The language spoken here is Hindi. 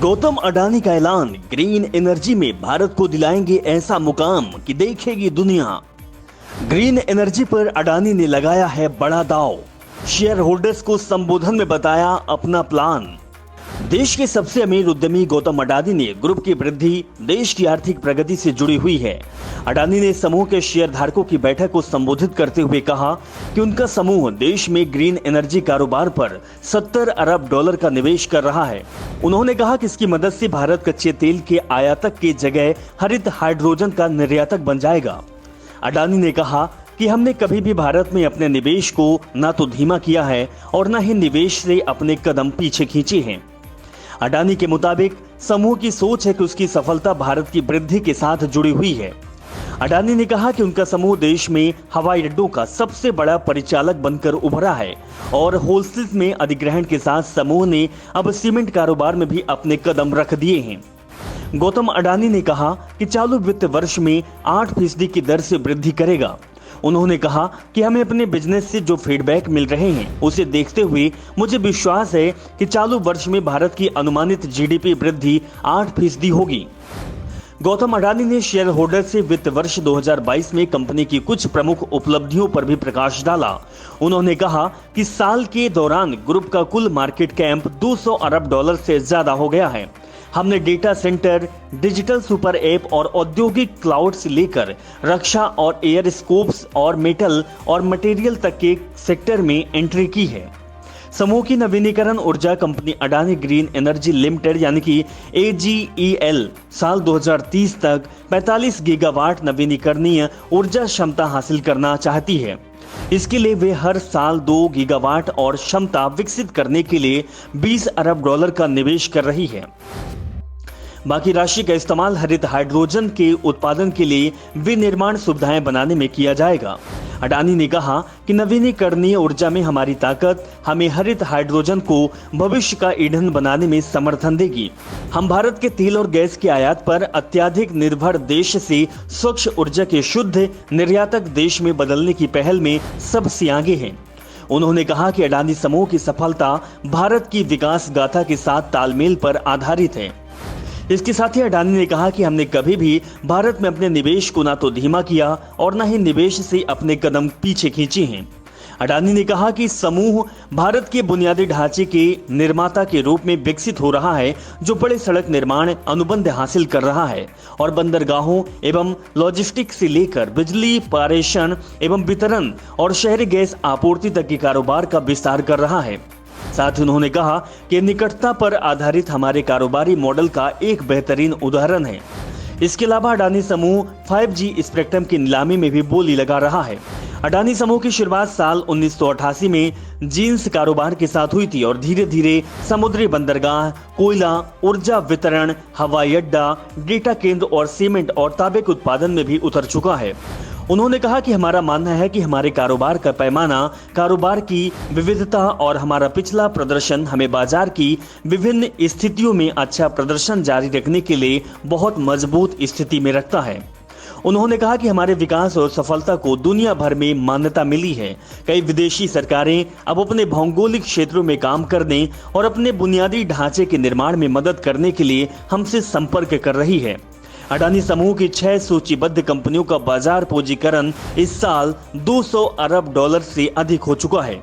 गौतम अडानी का ऐलान, ग्रीन एनर्जी में भारत को दिलाएंगे ऐसा मुकाम कि देखेगी दुनिया। ग्रीन एनर्जी पर अडानी ने लगाया है बड़ा दांव। शेयर होल्डर्स को संबोधन में बताया अपना प्लान। देश के सबसे अमीर उद्यमी गौतम अडानी ने ग्रुप की वृद्धि देश की आर्थिक प्रगति से जुड़ी हुई है। अडानी ने समूह के शेयर धारकों की बैठक को संबोधित करते हुए कहा कि उनका समूह देश में ग्रीन एनर्जी कारोबार पर 70 अरब डॉलर का निवेश कर रहा है। उन्होंने कहा कि इसकी मदद से भारत कच्चे तेल के आयातक की जगह हरित हाइड्रोजन का निर्यातक बन जाएगा। अडानी ने कहा कि हमने कभी भी भारत में अपने निवेश को न तो धीमा किया है और न ही निवेश से अपने कदम पीछे खींचे हैं। अडानी के मुताबिक समूह की सोच है कि उसकी सफलता भारत की वृद्धि के साथ जुड़ी हुई है। अडानी ने कहा कि उनका समूह देश में हवाई अड्डों का सबसे बड़ा परिचालक बनकर उभरा है और होलसेल में अधिग्रहण के साथ समूह ने अब सीमेंट कारोबार में भी अपने कदम रख दिए हैं। गौतम अडानी ने कहा कि चालू वित्त वर्ष में 8% की दर से वृद्धि करेगा। उन्होंने कहा कि हमें अपने बिजनेस से जो फीडबैक मिल रहे हैं उसे देखते हुए मुझे विश्वास है कि चालू वर्ष में भारत की अनुमानित जीडीपी वृद्धि 8% होगी। गौतम अडानी ने शेयर होल्डर से वित्त वर्ष 2022 में कंपनी की कुछ प्रमुख उपलब्धियों पर भी प्रकाश डाला। उन्होंने कहा कि साल के दौरान ग्रुप का कुल मार्केट कैप 200 अरब डॉलर से ज्यादा हो गया है। हमने data centre, digital super app और औद्योगिक क्लाउड से लेकर रक्षा और एयर स्कोप्स और मेटल और मटेरियल तक के सेक्टर में एंट्री की है। समूह की नवीनीकरण ऊर्जा company Adani green energy limited यानी कि AGEL साल 2030 तक 45 गीगावाट नवीनीकरणीय ऊर्जा क्षमता हासिल करना चाहती है। इसके लिए वे हर साल 2 गीगावाट और क्षमता विकसित करने के लिए 20 अरब डॉलर का निवेश कर रही है। बाकी राशि का इस्तेमाल हरित हाइड्रोजन के उत्पादन के लिए विनिर्माण सुविधाएं बनाने में किया जाएगा। अडानी ने कहा कि नवीनीकरणीय ऊर्जा में हमारी ताकत हमें हरित हाइड्रोजन को भविष्य का ईंधन बनाने में समर्थन देगी। हम भारत के तेल और गैस के आयात पर अत्यधिक निर्भर देश से स्वच्छ ऊर्जा के शुद्ध निर्यातक देश में बदलने की पहल में सबसे आगे हैं। उन्होंने कहा कि अडानी समूह की सफलता भारत की विकास गाथा के साथ तालमेल पर आधारित है। इसके साथ ही अडानी ने कहा कि हमने कभी भी भारत में अपने निवेश को ना तो धीमा किया और न ही निवेश से अपने कदम पीछे खींचे हैं। अडानी ने कहा कि समूह भारत के बुनियादी ढांचे के निर्माता के रूप में विकसित हो रहा है, जो बड़े सड़क निर्माण अनुबंध हासिल कर रहा है और बंदरगाहों एवं लॉजिस्टिक्स से लेकर बिजली पारेषण एवं वितरण और शहरी गैस आपूर्ति तक के कारोबार का विस्तार कर रहा है। साथ ही उन्होंने कहा कि निकटता पर आधारित हमारे कारोबारी मॉडल का एक बेहतरीन उदाहरण है। इसके अलावा अडानी समूह 5G स्पेक्ट्रम की नीलामी में भी बोली लगा रहा है। अडानी समूह की शुरुआत साल 1988 में जींस कारोबार के साथ हुई थी और धीरे धीरे समुद्री बंदरगाह, कोयला, ऊर्जा वितरण, हवाई अड्डा, डेटा केंद्र और सीमेंट और तांबे के उत्पादन में भी उतर चुका है। उन्होंने कहा कि हमारा मानना है कि हमारे कारोबार का पैमाना, कारोबार की विविधता और हमारा पिछला प्रदर्शन हमें बाजार की विभिन्न स्थितियों में अच्छा प्रदर्शन जारी रखने के लिए बहुत मजबूत स्थिति में रखता है। उन्होंने कहा कि हमारे विकास और सफलता को दुनिया भर में मान्यता मिली है। कई विदेशी सरकारें अब अपने भौगोलिक क्षेत्रों में काम करने और अपने बुनियादी ढांचे के निर्माण में मदद करने के लिए हमसे संपर्क कर रही है। अडानी समूह की 6 सूचीबद्ध कंपनियों का बाजार पूंजीकरण इस साल 200 अरब डॉलर से अधिक हो चुका है।